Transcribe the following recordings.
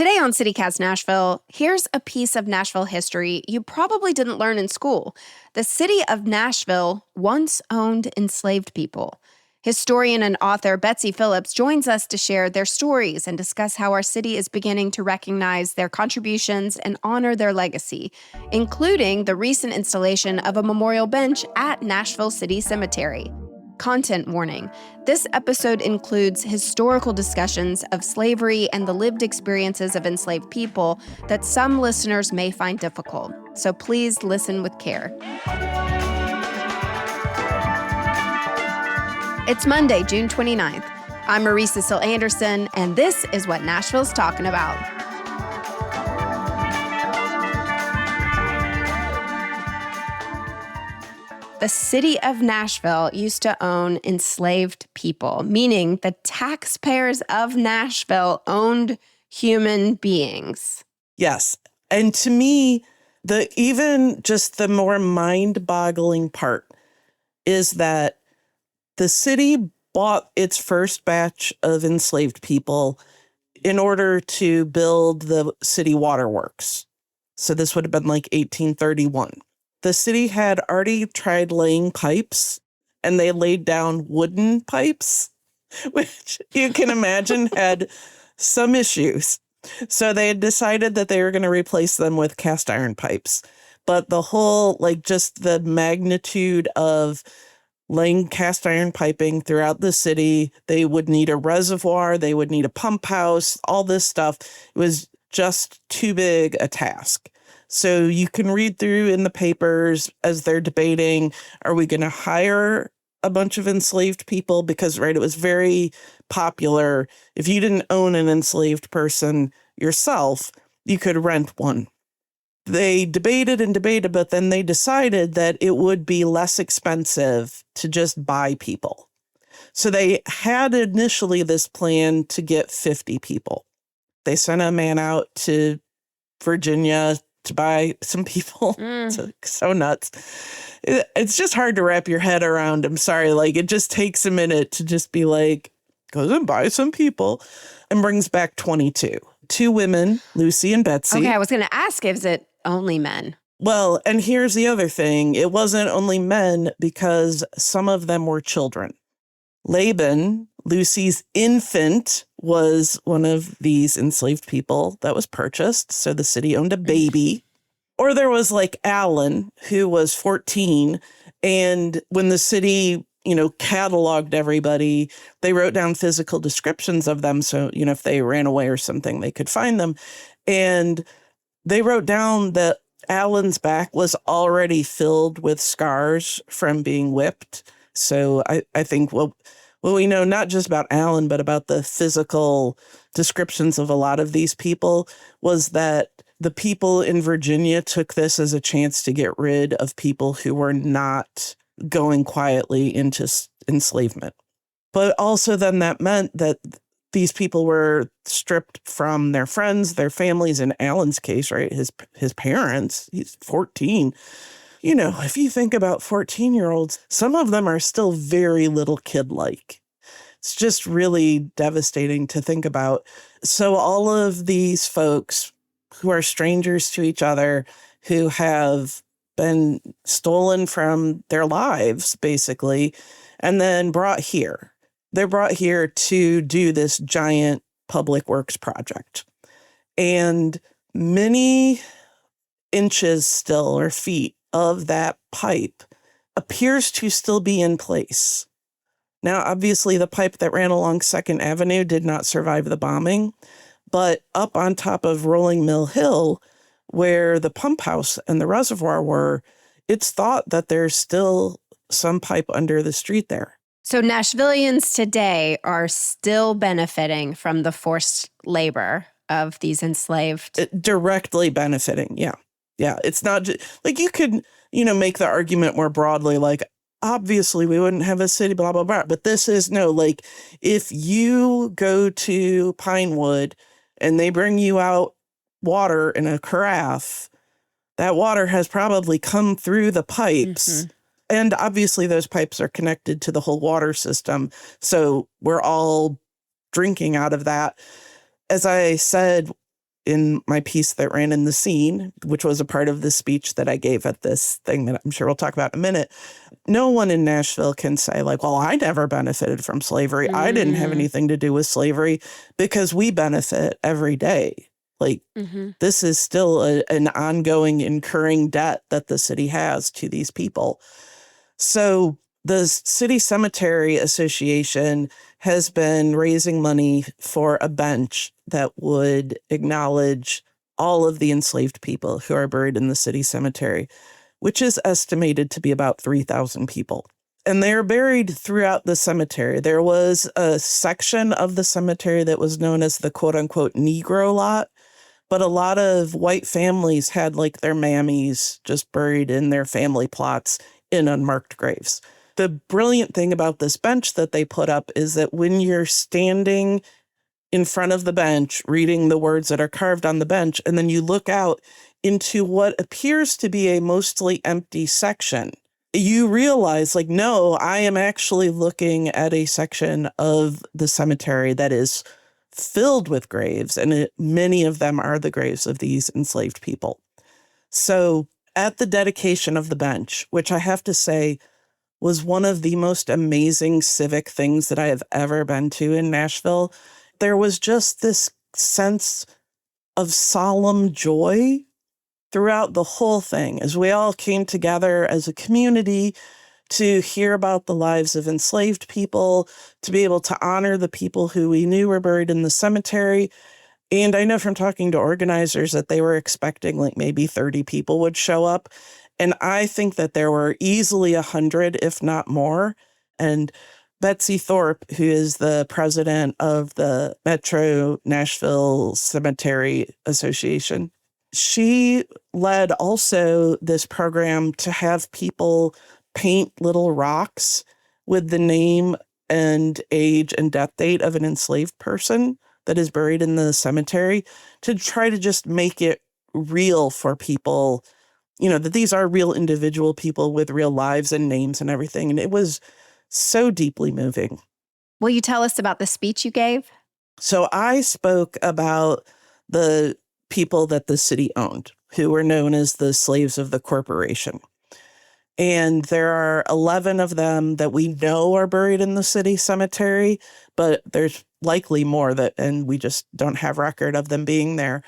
Today on CityCast Nashville, here's a piece of Nashville history you probably didn't learn in school. The city of Nashville once owned enslaved people. Historian and author Betsy Phillips joins us to share their stories and discuss how our city is beginning to recognize their contributions and honor their legacy, including the recent installation of a memorial bench at Nashville City Cemetery. Content warning. This episode includes historical discussions of slavery and the lived experiences of enslaved people that some listeners may find difficult. So please listen with care. It's Monday, June 29th. I'm Marie Cecile Anderson, and this is what Nashville's talking about. The city of Nashville used to own enslaved people, meaning the taxpayers of Nashville owned human beings. Yes. And to me, even just the more mind-boggling part is that the city bought its first batch of enslaved people in order to build the city waterworks. So this would have been like 1831. The city had already tried laying pipes, and they laid down wooden pipes, which you can imagine had some issues. So they had decided that they were going to replace them with cast iron pipes. But the whole, just the magnitude of laying cast iron piping throughout the city, they would need a reservoir, they would need a pump house, all this stuff. It was just too big a task. So you can read through in the papers as they're debating, are we going to hire a bunch of enslaved people? Because, right, it was very popular. If you didn't own an enslaved person yourself, you could rent one. They debated and debated, but then they decided that it would be less expensive to just buy people. So they had initially this plan to get 50 people. They sent a man out to Virginia to buy some people. So nuts. It's just hard to wrap your head around. I'm sorry. It just takes a minute to just be like, goes and buy some people, and brings back 22. 2 women, Lucy and Betsy. Okay, I was going to ask, is it only men? Well, and here's the other thing. It wasn't only men because some of them were children. Laban, Lucy's infant, was one of these enslaved people that was purchased. So the city owned a baby. Or there was Alan, who was 14. And when the city, cataloged everybody, they wrote down physical descriptions of them. So, if they ran away or something, they could find them. And they wrote down that Alan's back was already filled with scars from being whipped. So I think what we know, not just about Alan, but about the physical descriptions of a lot of these people, was that the people in Virginia took this as a chance to get rid of people who were not going quietly into enslavement. But also then that meant that these people were stripped from their friends, their families. In Alan's case, right, his parents. He's 14. If you think about 14-year-olds, some of them are still very little kid-like. It's just really devastating to think about. So all of these folks who are strangers to each other, who have been stolen from their lives, basically, and then brought here. They're brought here to do this giant public works project. And many inches still, or feet, of that pipe appears to still be in place. Now, obviously, the pipe that ran along 2nd Avenue did not survive the bombing, but up on top of Rolling Mill Hill, where the pump house and the reservoir were, it's thought that there's still some pipe under the street there. So Nashvillians today are still benefiting from the forced labor of these enslaved. Directly benefiting, yeah. Yeah, it's not just, you could, make the argument more broadly, obviously we wouldn't have a city, blah, blah, blah. But this is, if you go to Pinewood and they bring you out water in a carafe, that water has probably come through the pipes. Mm-hmm. And obviously those pipes are connected to the whole water system. So we're all drinking out of that. As I said, in my piece that ran in the scene, which was a part of the speech that I gave at this thing that I'm sure we'll talk about in a minute. No one in Nashville can say like, well, I never benefited from slavery. I didn't have anything to do with slavery, because we benefit every day. Like, this is still an ongoing, incurring debt that the city has to these people. So the City Cemetery Association has been raising money for a bench that would acknowledge all of the enslaved people who are buried in the city cemetery, which is estimated to be about 3,000 people. And they're buried throughout the cemetery. There was a section of the cemetery that was known as the quote-unquote Negro lot, but a lot of white families had like their mammies just buried in their family plots in unmarked graves. The brilliant thing about this bench that they put up is that when you're standing in front of the bench, reading the words that are carved on the bench, and then you look out into what appears to be a mostly empty section, you realize, like, no, I am actually looking at a section of the cemetery that is filled with graves, and many of them are the graves of these enslaved people. So at the dedication of the bench, which I have to say was one of the most amazing civic things that I have ever been to in Nashville, there was just this sense of solemn joy throughout the whole thing as we all came together as a community to hear about the lives of enslaved people, to be able to honor the people who we knew were buried in the cemetery. And I know from talking to organizers that they were expecting like maybe 30 people would show up. And I think that there were easily 100, if not more. And Betsy Thorpe, who is the president of the Metro Nashville Cemetery Association, she led also this program to have people paint little rocks with the name and age and death date of an enslaved person that is buried in the cemetery, to try to just make it real for people, you know, that these are real individual people with real lives and names and everything. And it was so deeply moving. Will you tell us about the speech you gave? So I spoke about the people that the city owned, who were known as the slaves of the corporation. And there are 11 of them that we know are buried in the city cemetery, but there's likely more and we just don't have record of them being there.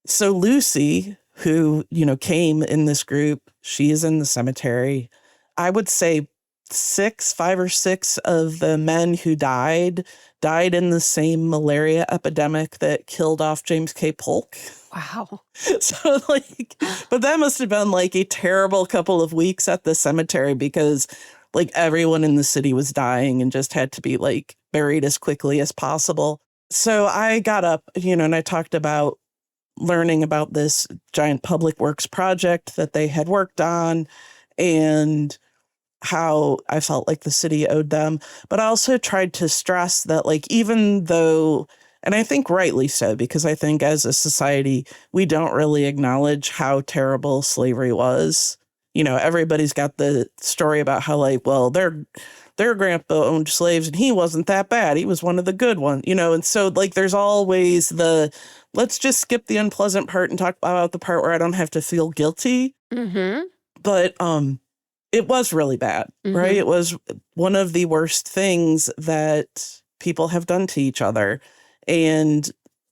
So Lucy, who, you know, came in this group, she is in the cemetery. I would say 5 or 6 of the men who died in the same malaria epidemic that killed off James K. Polk. Wow. So like, but that must have been like a terrible couple of weeks at the cemetery, because like everyone in the city was dying and just had to be like buried as quickly as possible. So I got up, you know, and I talked about learning about this giant public works project that they had worked on and how I felt like the city owed them. But I also tried to stress that, like, even though, and I think rightly so, because I think as a society, we don't really acknowledge how terrible slavery was. You know, everybody's got the story about how, like, well, their grandpa owned slaves and he wasn't that bad. He was one of the good ones, you know? And so, like, there's always let's just skip the unpleasant part and talk about the part where I don't have to feel guilty. But, it was really bad, right? It was one of the worst things that people have done to each other. And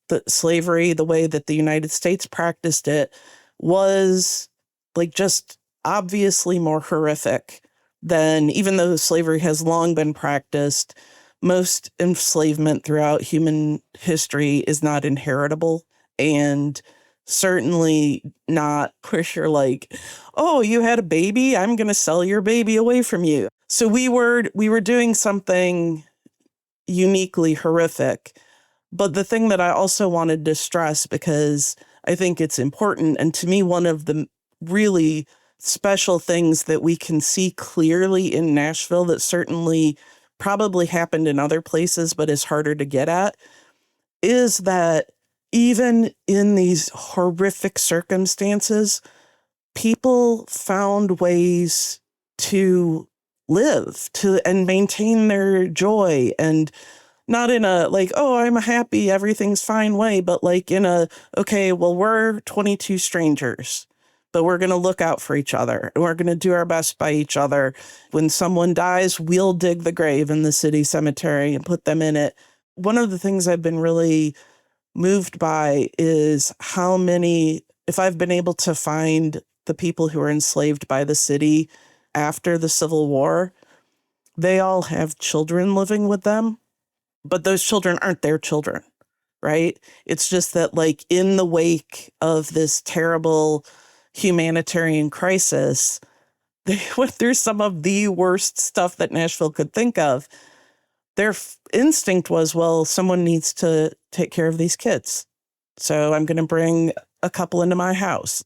the slavery, the way that the United States practiced it, was like just obviously more horrific than, even though slavery has long been practiced, most enslavement throughout human history is not inheritable. And certainly not where you're like, oh, you had a baby, I'm going to sell your baby away from you. So we were doing something uniquely horrific. But the thing that I also wanted to stress, because I think it's important, and to me, one of the really special things that we can see clearly in Nashville that certainly probably happened in other places but is harder to get at, is that even in these horrific circumstances, people found ways to live and maintain their joy. And not in a like, oh, I'm happy, everything's fine way, but like in a, okay, well, we're 22 strangers, but we're going to look out for each other and we're going to do our best by each other. When someone dies, we'll dig the grave in the city cemetery and put them in it. One of the things I've been really moved by is how many, if I've been able to find the people who were enslaved by the city after the Civil War, they all have children living with them, but those children aren't their children, right? It's just that like in the wake of this terrible humanitarian crisis, they went through some of the worst stuff that Nashville could think of. Their instinct was, well, someone needs to take care of these kids. So I'm going to bring a couple into my house.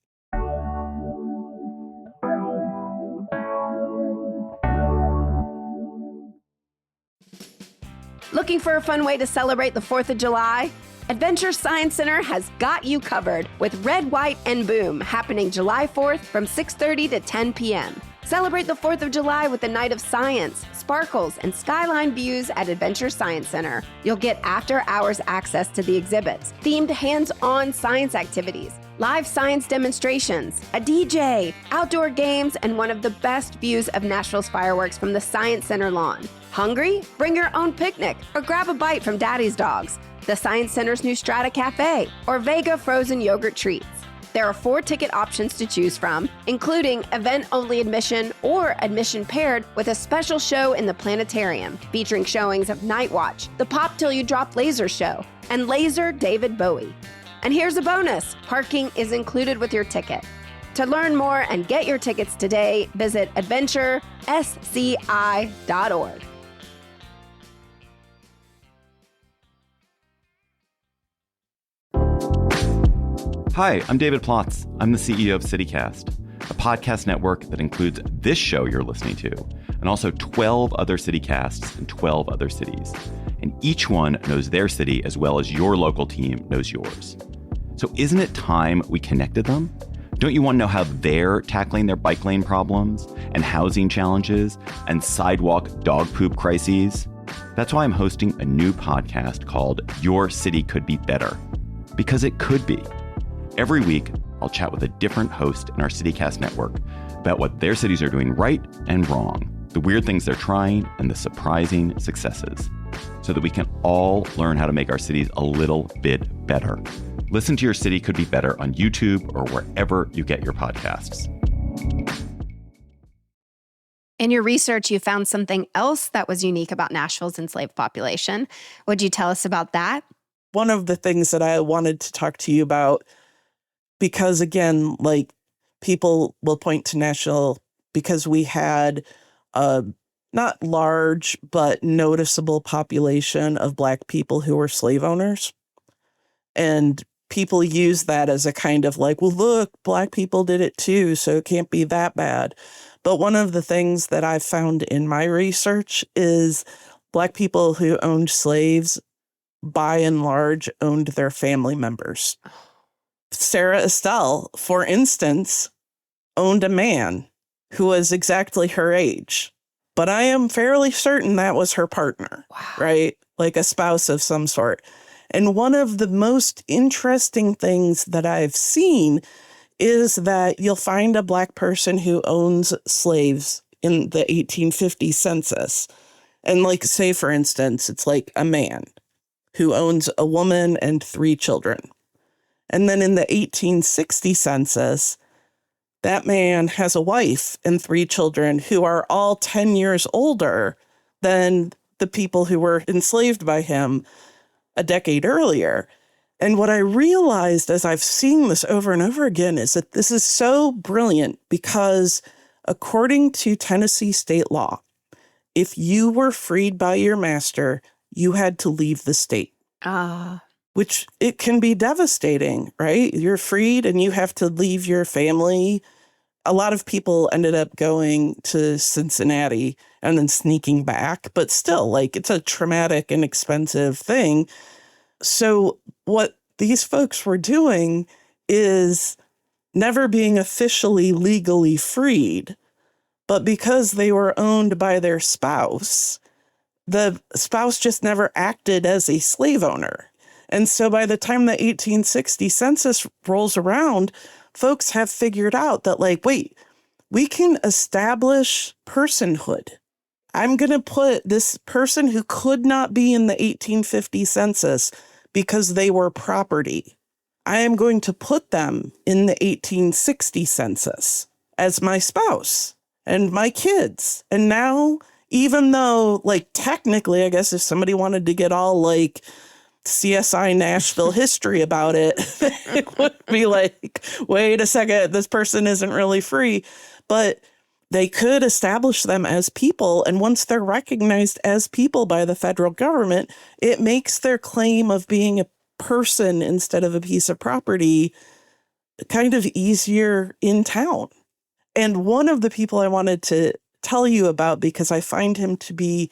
Looking for a fun way to celebrate the 4th of July? Adventure Science Center has got you covered with Red, White, and Boom happening July 4th from 6:30 to 10 p.m. Celebrate the 4th of July with a night of science, sparkles, and skyline views at Adventure Science Center. You'll get after-hours access to the exhibits, themed hands-on science activities, live science demonstrations, a DJ, outdoor games, and one of the best views of Nashville's fireworks from the Science Center lawn. Hungry? Bring your own picnic or grab a bite from Daddy's Dogs, the Science Center's new Strata Cafe, or Vega frozen yogurt treats. There are 4 ticket options to choose from, including event-only admission or admission paired with a special show in the planetarium, featuring showings of Night Watch, the Pop Till You Drop Laser Show, and Laser David Bowie. And here's a bonus, parking is included with your ticket. To learn more and get your tickets today, visit adventuresci.org. Hi, I'm David Plotz. I'm the CEO of CityCast, a podcast network that includes this show you're listening to, and also 12 other CityCasts in 12 other cities. And each one knows their city as well as your local team knows yours. So isn't it time we connected them? Don't you want to know how they're tackling their bike lane problems and housing challenges and sidewalk dog poop crises? That's why I'm hosting a new podcast called Your City Could Be Better. Because it could be. Every week, I'll chat with a different host in our CityCast network about what their cities are doing right and wrong, the weird things they're trying, and the surprising successes, so that we can all learn how to make our cities a little bit better. Listen to Your City Could Be Better on YouTube or wherever you get your podcasts. In your research, you found something else that was unique about Nashville's enslaved population. Would you tell us about that? One of the things that I wanted to talk to you about, because again, like people will point to Nashville because we had a not large, but noticeable population of Black people who were slave owners. And people use that as a kind of like, well, look, Black people did it too, so it can't be that bad. But one of the things that I've found in my research is Black people who owned slaves, by and large, owned their family members. Sarah Estelle, for instance, owned a man who was exactly her age. But I am fairly certain that was her partner, right? Like a spouse of some sort. And one of the most interesting things that I've seen is that you'll find a Black person who owns slaves in the 1850 census. And like, say, for instance, it's like a man who owns a woman and 3 children. And then in the 1860 census, that man has a wife and 3 children who are all 10 years older than the people who were enslaved by him a decade earlier. And what I realized as I've seen this over and over again is that this is so brilliant because according to Tennessee state law, if you were freed by your master, you had to leave the state. Which it can be devastating, right? You're freed and you have to leave your family. A lot of people ended up going to Cincinnati and then sneaking back, but still, like, it's a traumatic and expensive thing. So what these folks were doing is never being officially legally freed, but because they were owned by their spouse, the spouse just never acted as a slave owner. And so by the time the 1860 census rolls around, folks have figured out that, like, wait, we can establish personhood. I'm going to put this person who could not be in the 1850 census because they were property. I am going to put them in the 1860 census as my spouse and my kids. And now, even though, like, technically, I guess if somebody wanted to get all like CSI Nashville history about it, it would be like, wait a second, this person isn't really free. But they could establish them as people. And once they're recognized as people by the federal government, it makes their claim of being a person instead of a piece of property kind of easier in town. And one of the people I wanted to tell you about, because I find him to be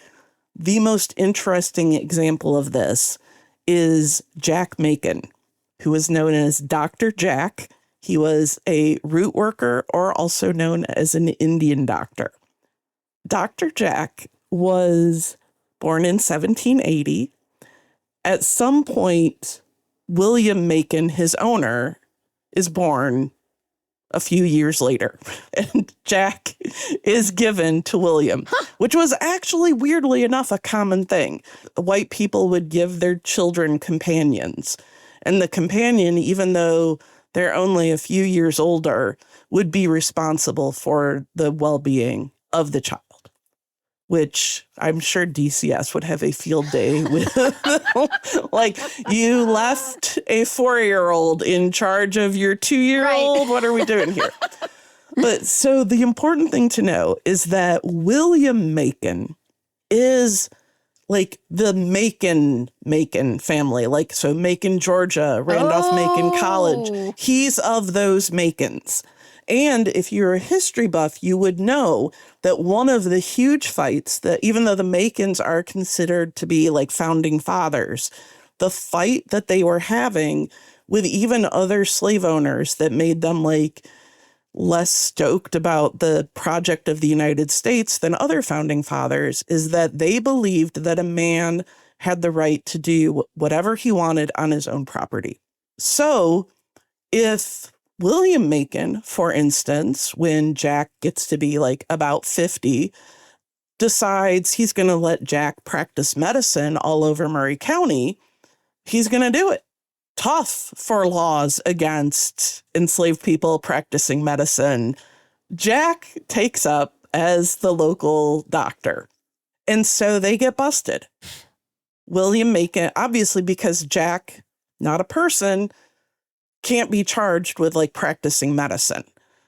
the most interesting example of this, is Jack Macon, who is known as Dr. Jack. He was a root worker, or also known as an Indian doctor. Dr. Jack was born in 1780. At some point, William Macon, his owner, is born a few years later. And Jack is given to William, which was actually, weirdly enough, a common thing. White people would give their children companions. And the companion, even though they're only a few years older, would be responsible for the well-being of the child, which I'm sure DCS would have a field day with. Like, you left a 4-year-old in charge of your 2-year-old? Right. What are we doing here? But so the important thing to know is that William Macon is like the Macon family, like, so Macon, Georgia, Randolph-Macon College. He's of those Macons. And if you're a history buff, you would know that one of the huge fights, that even though the Macons are considered to be like founding fathers, the fight that they were having with even other slave owners that made them like less stoked about the project of the United States than other founding fathers is that they believed that a man had the right to do whatever he wanted on his own property. So if William Macon, for instance, when Jack gets to be like about 50, decides he's going to let Jack practice medicine all over Murray County, he's going to do it. Tough for laws against enslaved people practicing medicine. Jack takes up as the local doctor. And so they get busted. William Macon, obviously because Jack, not a person, can't be charged with like practicing medicine.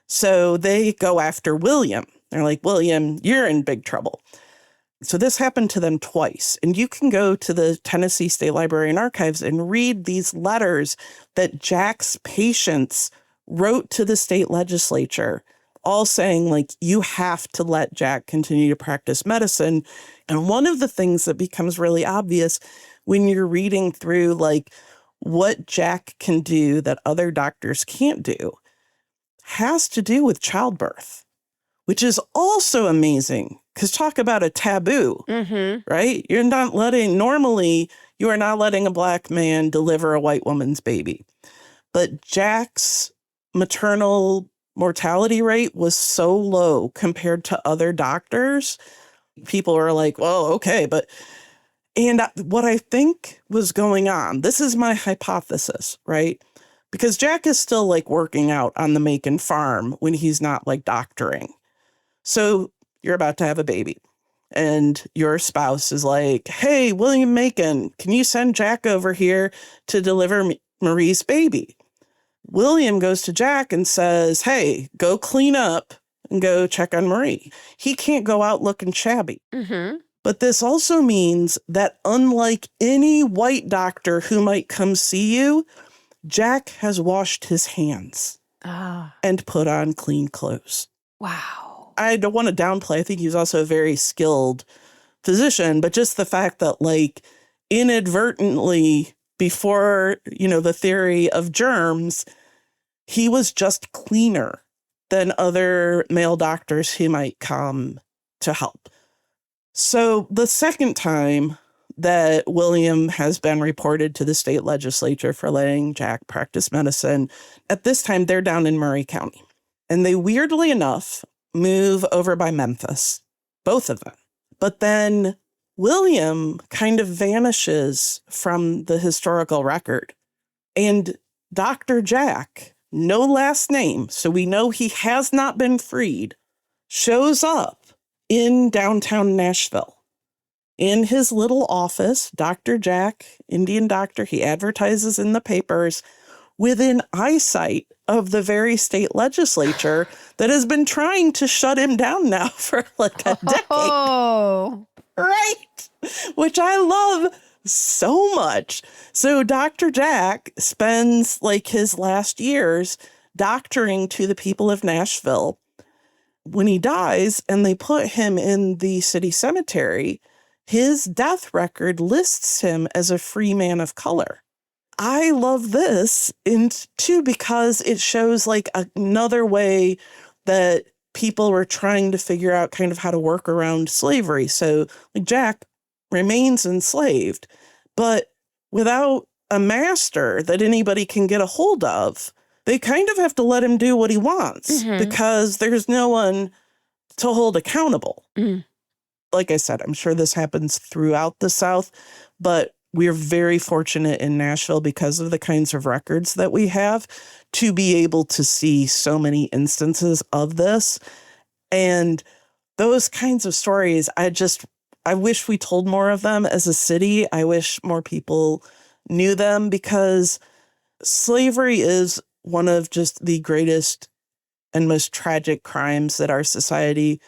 So they go after William. They're like, William, you're in big trouble. So this happened to them twice. And you can go to the Tennessee State Library and Archives and read these letters that Jack's patients wrote to the state legislature, all saying, like, you have to let Jack continue to practice medicine. And one of the things that becomes really obvious when you're reading through, like, what Jack can do that other doctors can't do has to do with childbirth, which is also amazing. Because talk about a taboo, right? Normally, you are not letting a black man deliver a white woman's baby. But Jack's maternal mortality rate was so low compared to other doctors. People are like, well, okay, but... And what I think was going on, this is my hypothesis, right? Because Jack is still like working out on the Macon farm when he's not like doctoring. So you're about to have a baby and your spouse is like, hey, William Macon, can you send Jack over here to deliver Marie's baby? William goes to Jack and says, hey, go clean up and go check on Marie. He can't go out looking shabby. But this also means that unlike any white doctor who might come see you, Jack has washed his hands and put on clean clothes. Wow. I don't want to downplay. I think he's also a very skilled physician, but just the fact that, like, inadvertently, before, the theory of germs, he was just cleaner than other male doctors who might come to help. So the second time that William has been reported to the state legislature for letting Jack practice medicine, at this time they're down in Murray County. And they, weirdly enough, move over by Memphis, both of them. But then William kind of vanishes from the historical record. And Dr. Jack, no last name, so we know he has not been freed, shows up in downtown Nashville. In his little office, Dr. Jack, Indian doctor, he advertises in the papers within eyesight of the very state legislature that has been trying to shut him down now for like a decade. Oh, Right. Which I love so much. So Dr. Jack spends like his last years doctoring to the people of Nashville. When he dies and they put him in the city cemetery, his death record lists him as a free man of color. I love this, and too, because it shows like another way that people were trying to figure out kind of how to work around slavery. So like Jack remains enslaved, but without a master that anybody can get a hold of, they kind of have to let him do what he wants because there's no one to hold accountable. Like I said, I'm sure this happens throughout the South, but we are very fortunate in Nashville because of the kinds of records that we have to be able to see so many instances of this. And those kinds of stories, I wish we told more of them as a city. I wish more people knew them because slavery is one of just the greatest and most tragic crimes that our society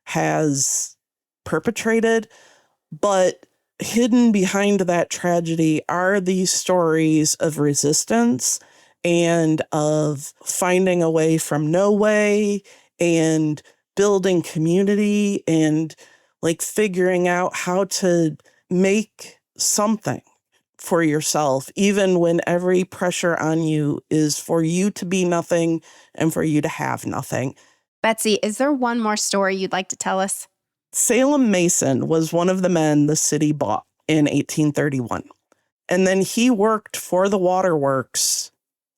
has perpetrated. But hidden behind that tragedy are these stories of resistance and of finding a way from no way and building community and like figuring out how to make something for yourself, even when every pressure on you is for you to be nothing and for you to have nothing. Betsy, is there one more story you'd like to tell us? Salem Mason was one of the men the city bought in 1831. And then he worked for the waterworks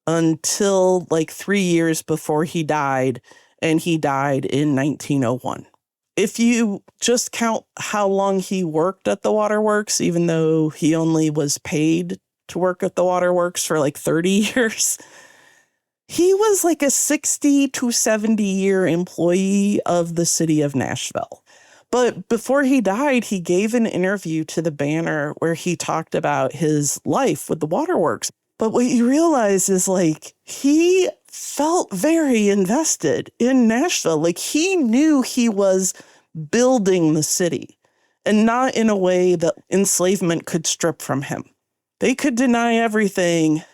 until like 3 years before he died, and he died in 1901. If you just count how long he worked at the waterworks, even though he only was paid to work at the waterworks for like 30 years, he was like a 60 to 70 year employee of the city of Nashville. But before he died, he gave an interview to the Banner where he talked about his life with the waterworks. But what you realize is like he felt very invested in Nashville. Like he knew he was building the city and not in a way that enslavement could strip from him. They could deny everything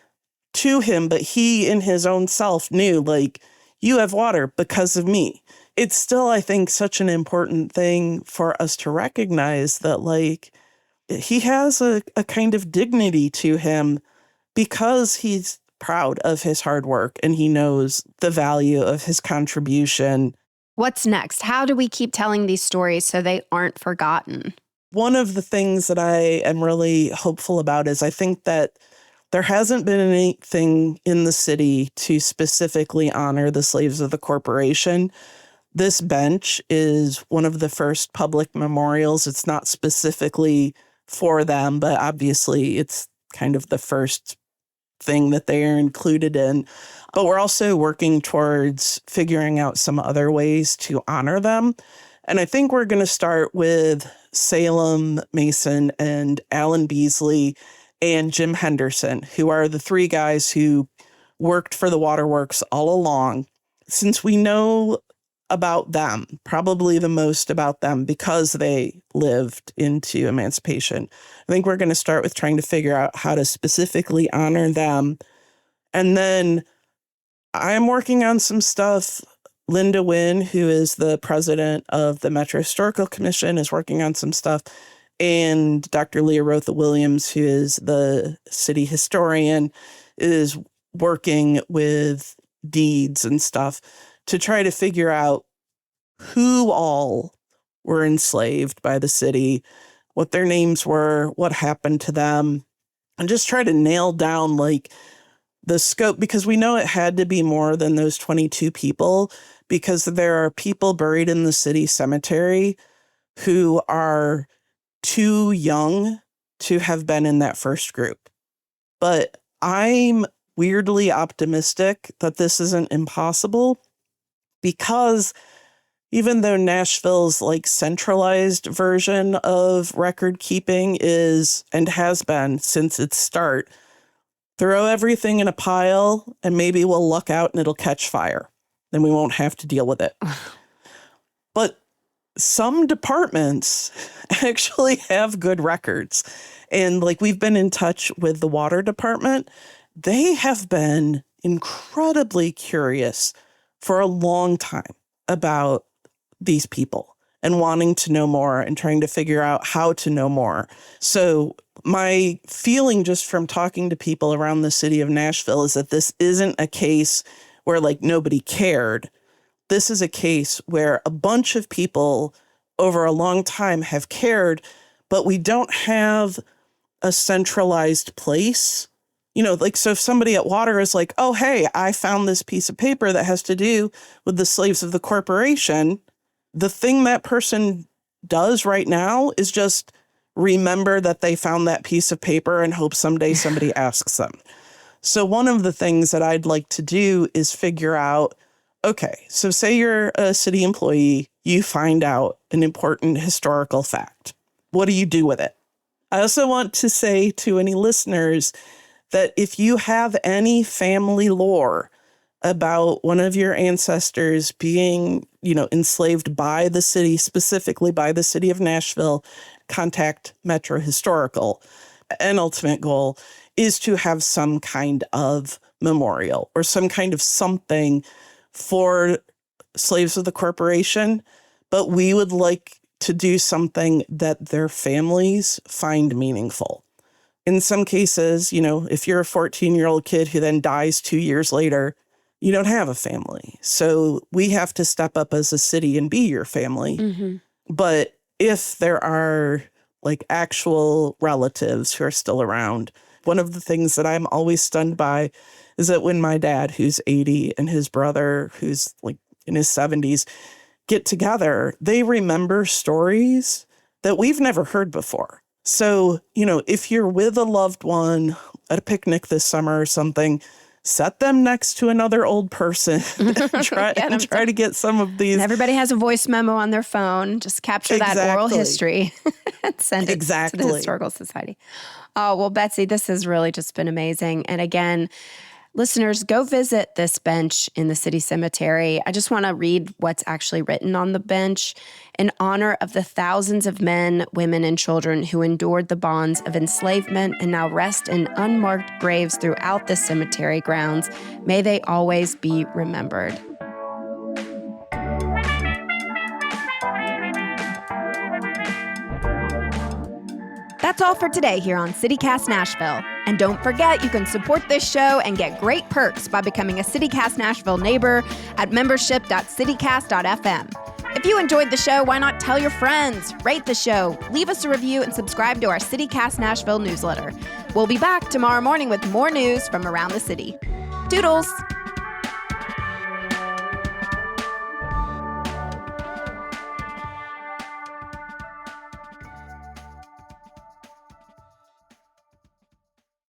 to him, but he in his own self knew like, you have water because of me. It's still, I think, such an important thing for us to recognize that, like, he has a kind of dignity to him because he's proud of his hard work and he knows the value of his contribution. What's next? How do we keep telling these stories so they aren't forgotten? One of the things that I am really hopeful about is I think that there hasn't been anything in the city to specifically honor the slaves of the corporation. This bench is one of the first public memorials. It's not specifically for them, but obviously it's kind of the first thing that they are included in. But we're also working towards figuring out some other ways to honor them. And I think we're going to start with Salem Mason and Alan Beasley and Jim Henderson, who are the three guys who worked for the waterworks all along. Since we know about them, probably the most about them because they lived into emancipation, I think we're going to start with trying to figure out how to specifically honor them. And then I'm working on some stuff. Linda Wynn, who is the president of the Metro Historical Commission, is working on some stuff. And Dr. Leah Rotha Williams, who is the city historian, is working with deeds and stuff to try to figure out who all were enslaved by the city, what their names were, what happened to them, and just try to nail down like the scope, because we know it had to be more than those 22 people, because there are people buried in the city cemetery who are too young to have been in that first group. But I'm weirdly optimistic that this isn't impossible, because even though Nashville's like centralized version of record keeping is and has been since its start, throw everything in a pile and maybe we'll luck out and it'll catch fire. Then we won't have to deal with it. But some departments actually have good records. And like we've been in touch with the water department. They have been incredibly curious for a long time about these people and wanting to know more and trying to figure out how to know more. So my feeling just from talking to people around the city of Nashville is that this isn't a case where like nobody cared. This is a case where a bunch of people over a long time have cared, but we don't have a centralized place. You know, like, so if somebody at water is like, oh, hey, I found this piece of paper that has to do with the slaves of the corporation, the thing that person does right now is just remember that they found that piece of paper and hope someday somebody asks them. So one of the things that I'd like to do is figure out, okay, so say you're a city employee, you find out an important historical fact. What do you do with it? I also want to say to any listeners that if you have any family lore about one of your ancestors being, you know, enslaved by the city, specifically by the city of Nashville, contact Metro Historical. An ultimate goal is to have some kind of memorial or some kind of something for slaves of the corporation, but we would like to do something that their families find meaningful. In some cases, you know, if you're a 14-year-old kid who then dies 2 years later, you don't have a family. So we have to step up as a city and be your family. Mm-hmm. But if there are like actual relatives who are still around, one of the things that I'm always stunned by is that when my dad, who's 80, and his brother, who's like in his 70s, get together, they remember stories that we've never heard before. So, you know, if you're with a loved one at a picnic this summer or something, set them next to another old person and try to get some of these. And everybody has a voice memo on their phone. Just capture that oral history and send it to the Historical Society. Oh, well, Betsy, this has really just been amazing. And again, listeners, go visit this bench in the city cemetery. I just want to read what's actually written on the bench. In honor of the thousands of men, women, and children who endured the bonds of enslavement and now rest in unmarked graves throughout the cemetery grounds, may they always be remembered. That's all for today here on CityCast Nashville. And don't forget, you can support this show and get great perks by becoming a CityCast Nashville neighbor at membership.citycast.fm. If you enjoyed the show, why not tell your friends, rate the show, leave us a review, and subscribe to our CityCast Nashville newsletter. We'll be back tomorrow morning with more news from around the city. Toodles!